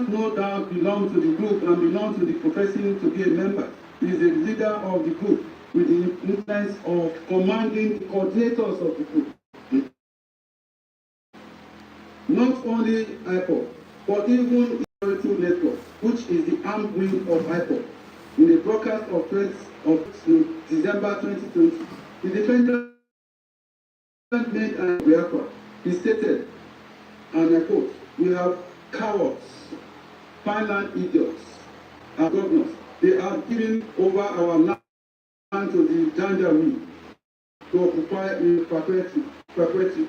no doubt belong to the group and belong to the professing to be a member. He is a leader of the group with the influence of commanding the coordinators of the group. Not only IPOB, but even Security Network, which is the armed wing of IPOB. In a broadcast of December 2020, the defendant made an Biafra. He stated, and I quote, "We have cowards, finland idiots, and governors. They are giving over our land to the Janjaweed to occupy in perpetuity.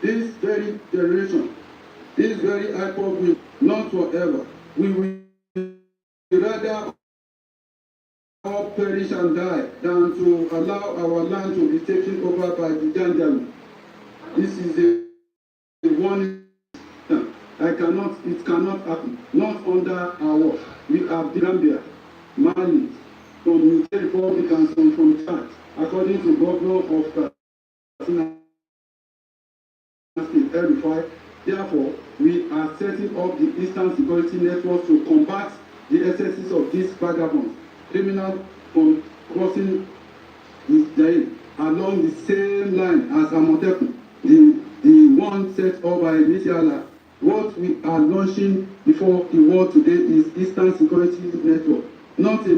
This very generation, this very IPOB will not forever. We will rather all perish and die than to allow our land to be taken over by the Janjaweed. This is a warning. It cannot happen. Not under our watch. We have the Gambia, Mali, from the Republicans and from Chad, according to Governor of Katsina State, El-Rufai. Therefore, we are setting up the Eastern Security Network to combat the excesses of these vagabonds, criminals from crossing the jail along the same line as Amotekun, the one set up by Misiala. What we are launching before the world today is Eastern Security Network, not a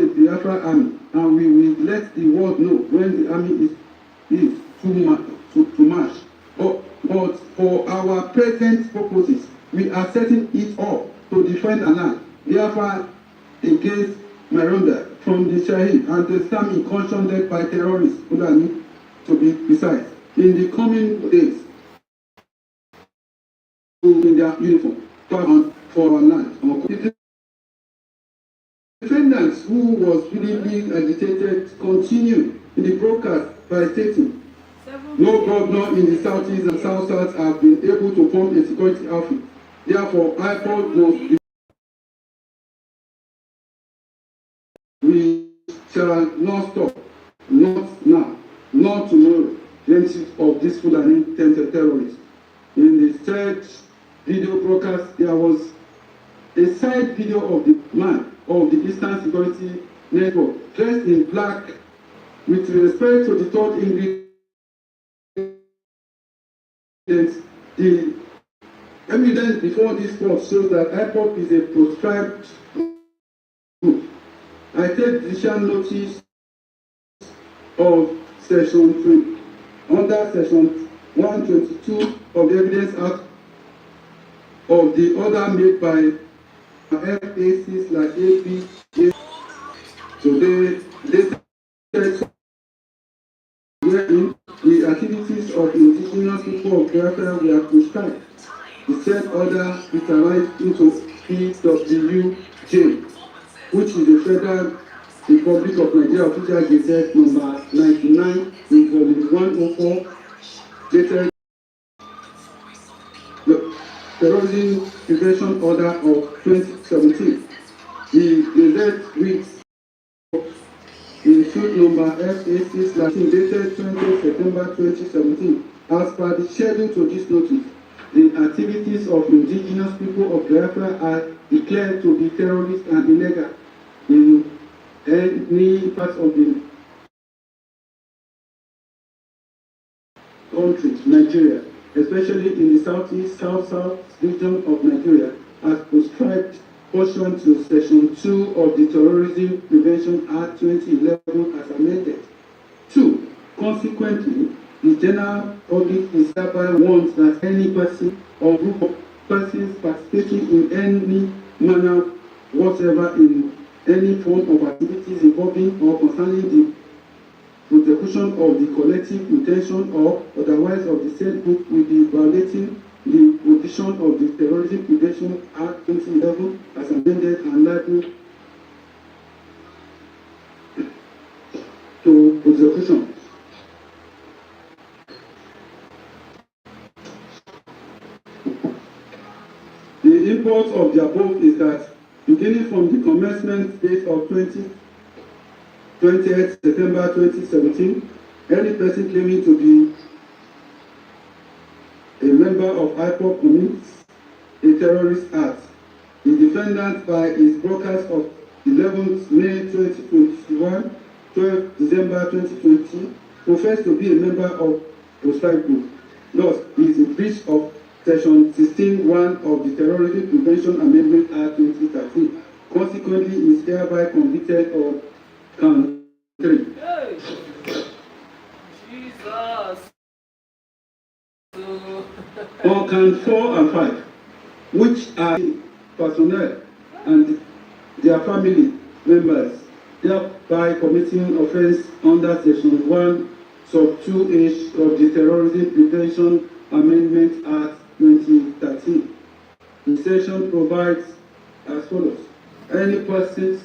Biafra army, and we will let the world know when the army is to march. But for our present purposes, we are setting it up to defend our land, Biafra against Maronda from the Shahid and the Sami incursion led by terrorists, Fulani, to be precise, in the coming days. In their uniform for our land. The defendants who was being agitated continue in the broadcast by stating, no governor in the southeast and south-south have been able to form a security outfit. Therefore, IPOB must be. We shall not stop, not now, not tomorrow, the entry of these Fulani terrorists. In the third video broadcast, there was a side video of the man of the Eastern Security Network dressed in black. With respect to the third ingredient, the evidence before this court shows that IPOB is a proscribed group. I take judicial notice of Section 3 under Section 122 of the Evidence Act of the order made by FACs like AP. Today, wherein the activities of indigenous people of Biafra were prescribed. The said order is arrived into PWJ, which is the Federal Republic of Nigeria Official Gazette number 99 in volume 104, dated the Terrorism Prevention Order of 2017. The Gazette reads in suit number FAC/13 dated 20 September 2017. As per the schedule to this notice, the activities of indigenous people of Biafra are declared to be terrorist and illegal in any part of the country, Nigeria, especially in the southeast, south-south region of Nigeria, as prescribed pursuant to Section 2 of the Terrorism Prevention Act 2011 as amended. 2. Consequently, the general public is hereby warned that any person or group of persons participating in any manner whatsoever in any form of activities involving or concerning the prosecution of the collective intention or otherwise of the said group will be violating the provision of the Terrorism Prevention Act 2011 as amended and liable to prosecution. The import of the above is that beginning from the commencement date of 28th September 2017, any person claiming to be a member of IPOB commits a terrorist act. The defendant, by his broadcast of 11th May 2021, 12 December 2020, professed to be a member of proscribed group. Thus, he is in breach of Section 16(1) of the Terrorism Prevention Amendment Act 2013. Consequently, he is hereby convicted of count 3. Hey. Jesus. On count 4 and 5, which are personnel and their family members, thereby committing offence under Section 1, Sub 2H of the Terrorism Prevention Amendment Act 2013. The section provides as follows: any person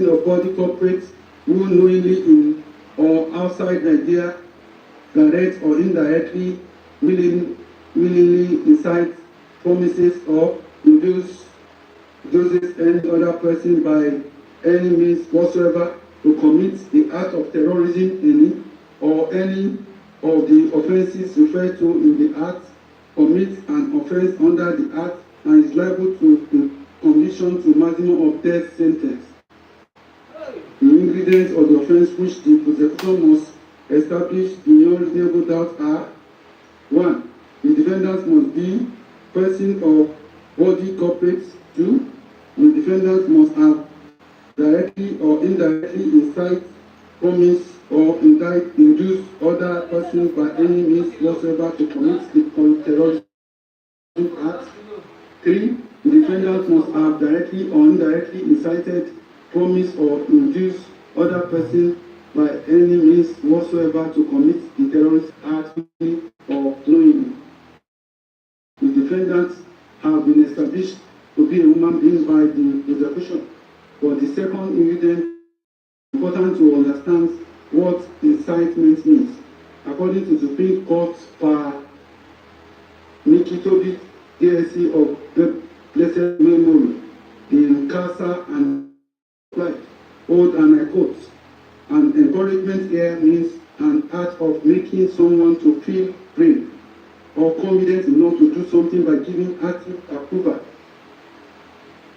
of body corporate who knowingly in or outside Nigeria, direct or indirectly, willingly incites, promises, or induces any other person by any means whatsoever to commit the act of terrorism or any of the offences referred to in the act, commits an offence under the act and is liable to condition to maximum of death sentence. The ingredients of the offence which the prosecution must establish beyond reasonable doubt are: 1. The defendant must be person of body corporate. 2. The defendant must have directly or indirectly incite, promise, or induce other persons by any means whatsoever to commit the terrorism act. 3. The defendant must have directly or indirectly incited, promise, or induce other persons by any means whatsoever to commit the terrorist act or knowingly. The defendants have been established to be a human being by the prosecution. For the second ingredient, it's important to understand what incitement means. According to the Supreme Court per Nikitobi DSC of the Blessed Memory in Casa and Life, hold and I quote, an encouragement here means an act of making someone to feel brave or confident enough to do something by giving active approval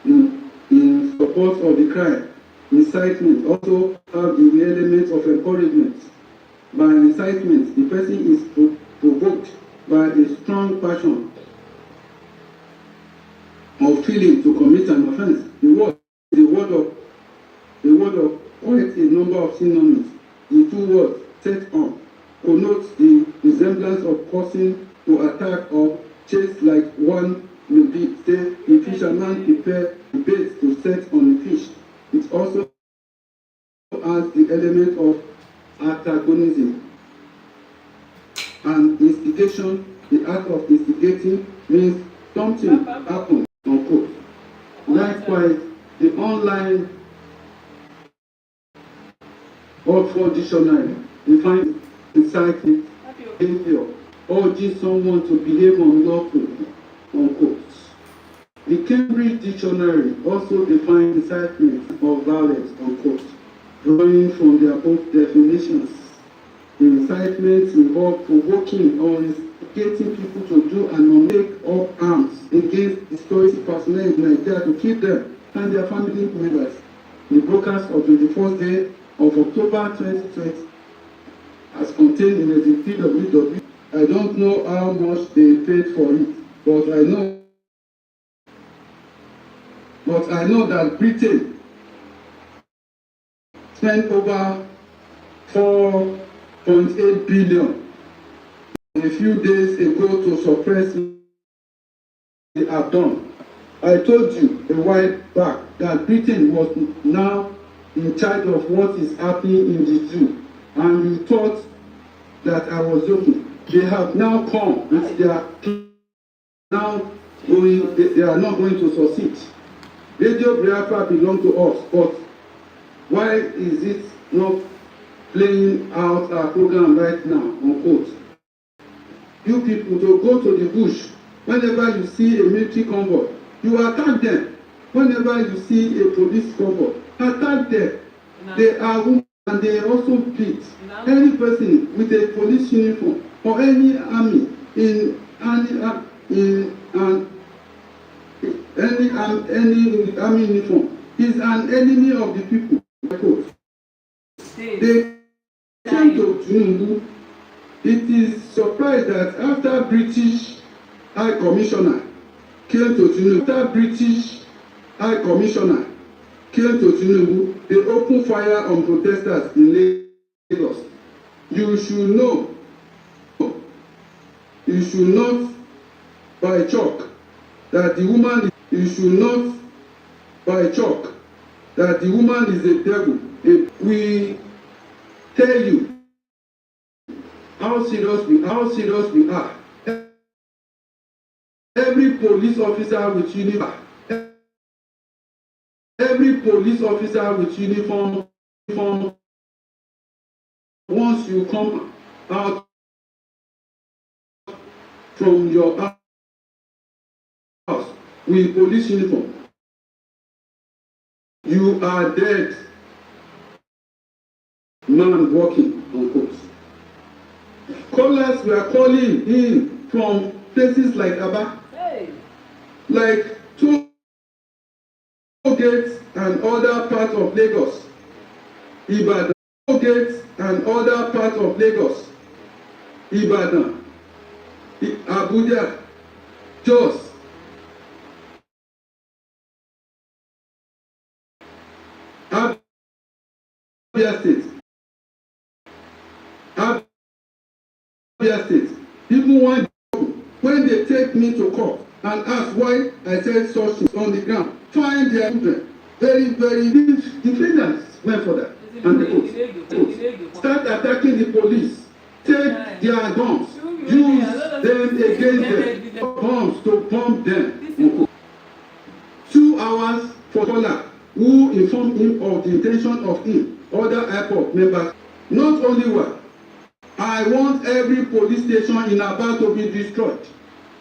in support of the crime. Incitement also have the element of encouragement. By incitement, the person is provoked by a strong passion or feeling to commit an offence. The word of quite a number of synonyms. The two words set on connotes the resemblance of causing to attack or chase, like one will be, say, a fisherman prepare the bait to set on the fish. It also has the element of antagonism. And instigation, the act of instigating, means something happened, unquote. Likewise, the online Oxford Dictionary defines inciting behavior, urging someone to behave unlawfully, unquote. The Cambridge Dictionary also defines incitement of violence, unquote. Drawing from the above definitions, the incitements involve provoking or instigating people to do and take up arms against historic personnel in Nigeria to kill them and their family members. The broadcast of the 21st day of October 2020, as contained in the PWW. I don't know how much they paid for it, but I know that Britain spent over 4.8 billion a few days ago to suppress the Abdon. I told you a while back that Britain was now in charge of what is happening in the zoo, and you thought that I was joking. They have now come with their now going. They are not going to succeed. Radio Biafra belong to us, but why is it not playing out our program right now? Unquote. You people to go to the bush. Whenever you see a military convoy, you attack them. Whenever you see a police convoy, attack them. They are women and they also beat any person with a police uniform or any army in an any army uniform is an enemy of the people. They came to Tinubu. It is surprised that after British High Commissioner came to Tinubu, they opened fire on protesters in Lagos. You should not by chalk that the woman is a devil. We tell you how serious we are. Every police officer with uniform, once you come out from your house with police uniform, you are dead man walking on court. Callers were calling in from places like Aba, like Toll Gates and other parts of Lagos, Ibadan, Abuja, Jos, Abia State. Even when they take me to court and ask why I said such things on the ground, find their children. Very defendants went for that. And the court start attacking the police, take their guns, use them against them, bombs to bomb them. 2 hours for caller who informed him of the intention of other airport members. Not only one, I want every police station in Aba to be destroyed,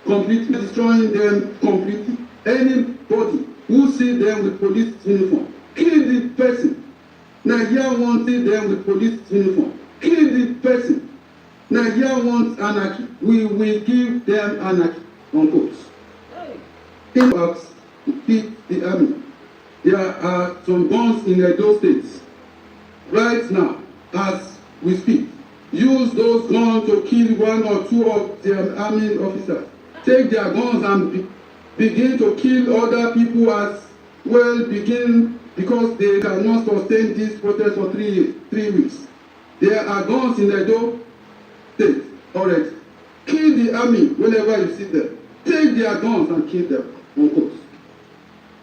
completely destroying them completely. Anybody who sees them with police uniform, kill the person. Nigeria wants them with police uniform, kill the person. Nigeria wants anarchy. We will give them anarchy. Unquote. In fact, defeat the army. There are some guns in Edo State right now as we speak. Use those guns to kill 1 or 2 of their army officers. Take their guns and begin to kill other people as well, because they cannot sustain this protest for 3 weeks. There are guns in Edo State already. Kill the army whenever you see them. Take their guns and kill them. Unquote.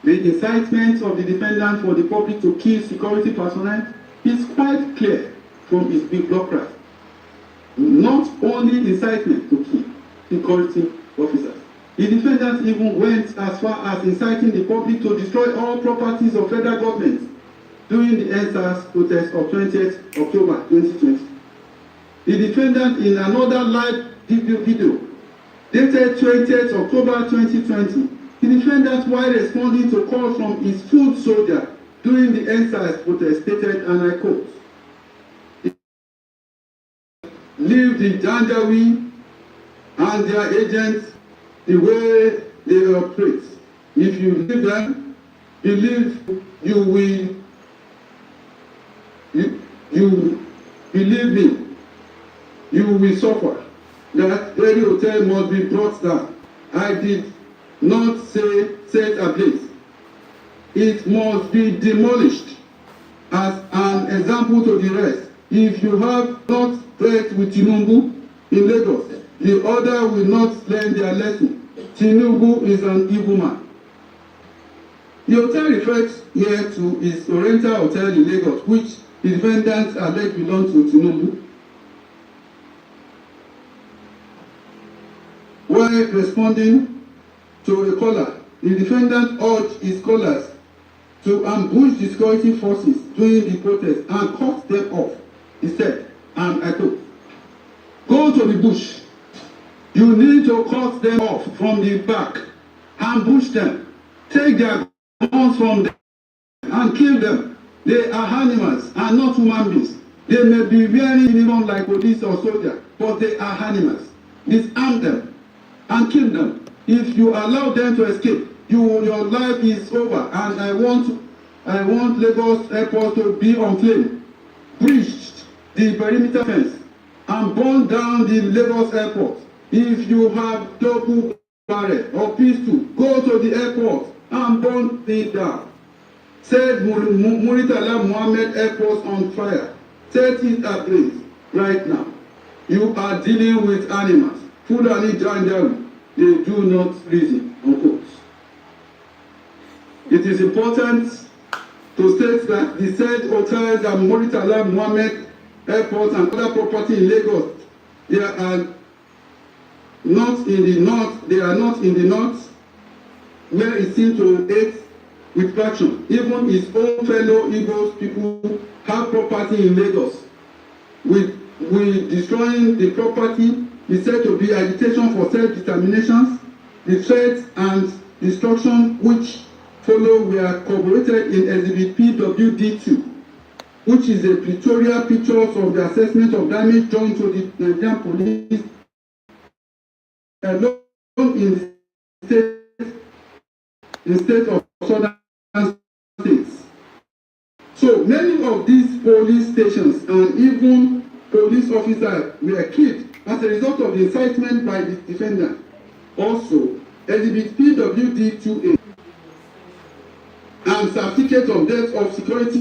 The incitement of the defendant for the public to kill security personnel is quite clear from his big blockcraft. Not only incitement to kill security officers. The defendant even went as far as inciting the public to destroy all properties of federal government during the NSAS protest of 20th October 2020. The defendant in another live video dated 20th October 2020, the defendant, while responding to calls from his foot soldier during the NSAS protest, stated, and I quote, "Leave the Janjaweed and their agents the way they operate. If you leave them, believe you will suffer. That very hotel must be brought down. I did not say set ablaze. It must be demolished as an example to the rest. If you have not prayed with Tinubu in Lagos, the other will not learn their lesson. Tinubu is an evil man." The hotel referred here to is Oriental Hotel in Lagos, which the defendants alleged belongs to Tinubu. While responding to a caller, the defendant urged his callers to ambush the security forces during the protest and cut them off. He said, and I quote, "Go to the bush. You need to cut them off from the back, ambush them, take their guns from them, and kill them. They are animals and not human beings. They may be wearing uniform like police or soldier, but they are animals. Disarm them and kill them. If you allow them to escape, your life is over, and I want Lagos Airport to be on flame. Breached the perimeter fence and burn down the Lagos Airport. If you have double barrel or pistol, go to the airport and burn it down. Set Muritala Mohammed Airport on fire. Set it ablaze right now. You are dealing with animals. Fulani Janjawi, they do not reason, unquote. It is important to state that the said hotels and Muritala Mohammed Airport and other property in Lagos, they are not in the north, where it seems to aid with faction. Even his own fellow Igbo people have property in Lagos. With destroying the property is said to be agitation for self-determination. The threats and destruction which follow were corroborated in Exhibit PWD2, which is a pictorial pictures of the assessment of damage done to the Nigerian police alone in the state of southern states. So many of these police stations and even police officers were killed as a result of the incitement by the defendant. Also, Exhibit PWD2A and certificate of death of security